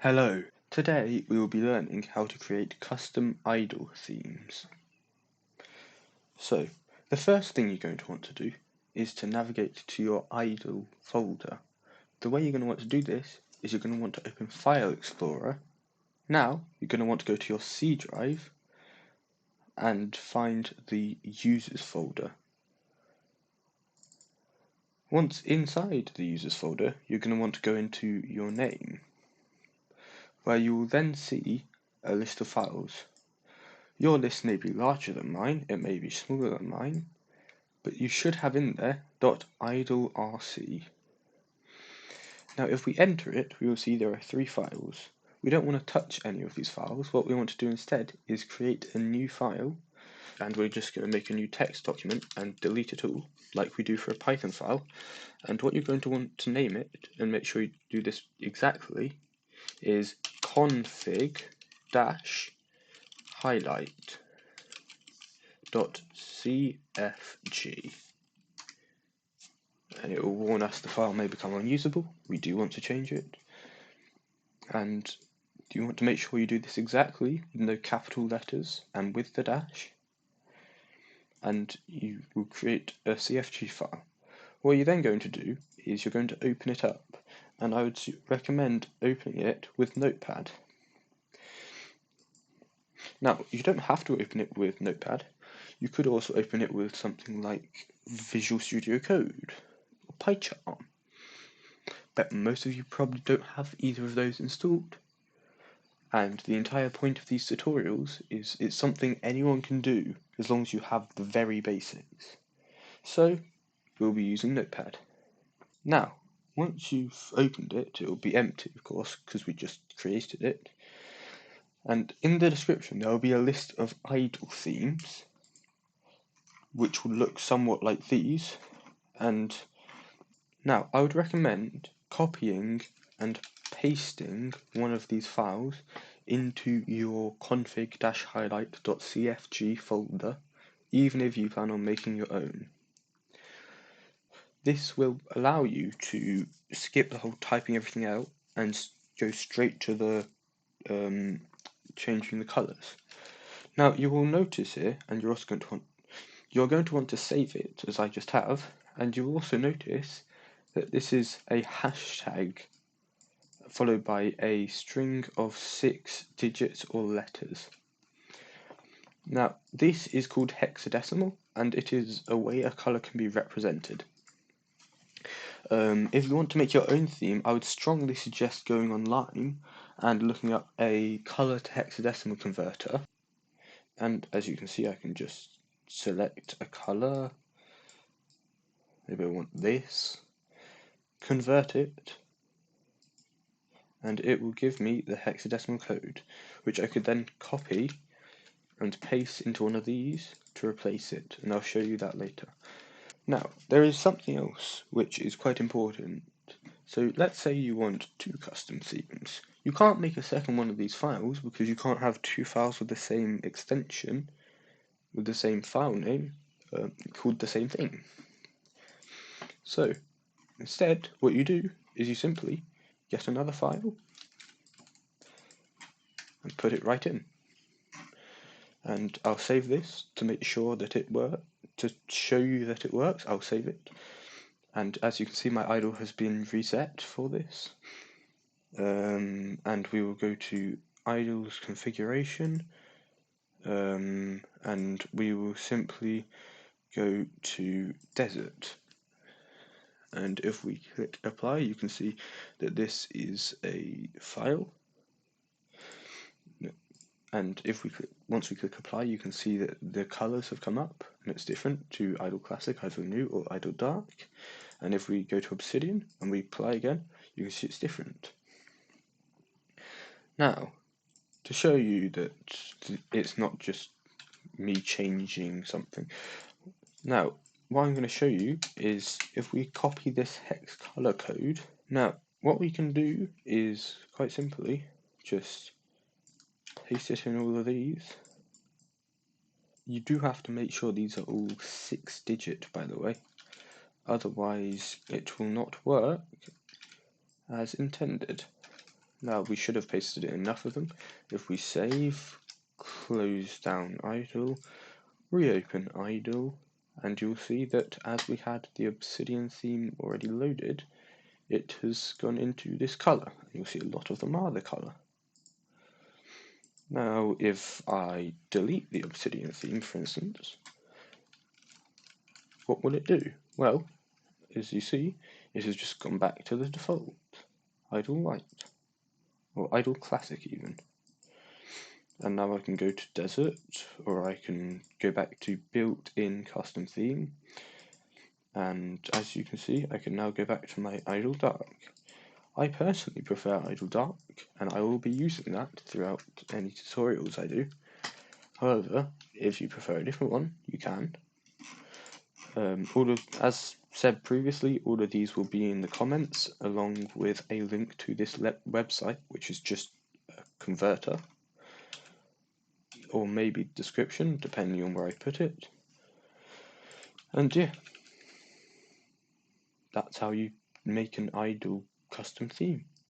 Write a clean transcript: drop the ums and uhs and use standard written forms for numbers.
Hello, today we will be learning how to create custom idle themes. So, the first thing you're going to want to do is to navigate to your idle folder. The way you're going to want to do this is you're going to want to open File Explorer. Now, you're going to want to go to your C drive and find the Users folder. Once inside the Users folder, you're going to want to go into your name, where you will then see a list of files. Your list may be larger than mine, it may be smaller than mine, but you should have in there .idlerc. Now if we enter it, we will see there are 3 files. We don't want to touch any of these files. What we want to do instead is create a new file, and we're just going to make a new text document and delete it all, like we do for a Python file. And what you're going to want to name it, and make sure you do this exactly, is config-hilite.cfg, and it will warn us the file may become unusable. We do want to change it, and you want to make sure you do this exactly with no capital letters and with the dash, and you will create a CFG file. What you're then going to do is you're going to open it up, and I would recommend opening it with Notepad. Now, you don't have to open it with Notepad. You could also open it with something like Visual Studio Code or PyCharm. But most of you probably don't have either of those installed. And the entire point of these tutorials is it's something anyone can do as long as you have the very basics. So, we'll be using Notepad. Now, once you've opened it, it will be empty, of course, because we just created it. And in the description, there will be a list of idle themes, which will look somewhat like these. And now, I would recommend copying and pasting one of these files into your config-hilite.cfg folder, even if you plan on making your own. This will allow you to skip the whole typing everything out and go straight to the changing the colors. Now you will notice here, and you're going to want to save it as I just have, and you will also notice that this is a hashtag followed by a string of 6 digits or letters. Now this is called hexadecimal, and it is a way a color can be represented. If you want to make your own theme, I would strongly suggest going online and looking up a color to hexadecimal converter. And as you can see, I can just select a color. Maybe I want this, convert it, and it will give me the hexadecimal code, which I could then copy and paste into one of these to replace it, and I'll show you that later. Now, there is something else which is quite important. So let's say you want 2 custom themes. You can't make a second one of these files because you can't have 2 files with the same extension, with the same file name, called the same thing. So instead, what you do is you simply get another file and put it right in. And I'll save this to make sure that it works, to show you that it works. I'll save it. And as you can see, my idle has been reset for this. And we will go to idle's configuration, and we will simply go to desert. And if we click apply, you can see that this is a file. And if we once we click apply, you can see that the colors have come up, and it's different to idle classic, idle new, or idle dark. And if we go to Obsidian and we apply again, you can see it's different. Now, to show you that it's not just me changing something. Now, what I'm going to show you is if we copy this hex color code. Now, what we can do is quite simply just paste it in all of these. You do have to make sure these are all 6-digit, by the way, otherwise it will not work as intended. Now we should have pasted in enough of them. If we save, close down idle, reopen idle, and you'll see that as we had the Obsidian theme already loaded, it has gone into this color. You'll see a lot of them are the color. Now if I delete the Obsidian theme, for instance, what will it do? Well, as you see, it has just gone back to the default, idle white, or idle classic even. And now I can go to desert, or I can go back to built-in custom theme, and as you can see, I can now go back to my idle dark. I personally prefer idle dark, and I will be using that throughout any tutorials I do. However, if you prefer a different one, you can. As said previously, all of these will be in the comments, along with a link to this website, which is just a converter, or maybe description, depending on where I put it. And yeah, that's how you make an idle custom theme.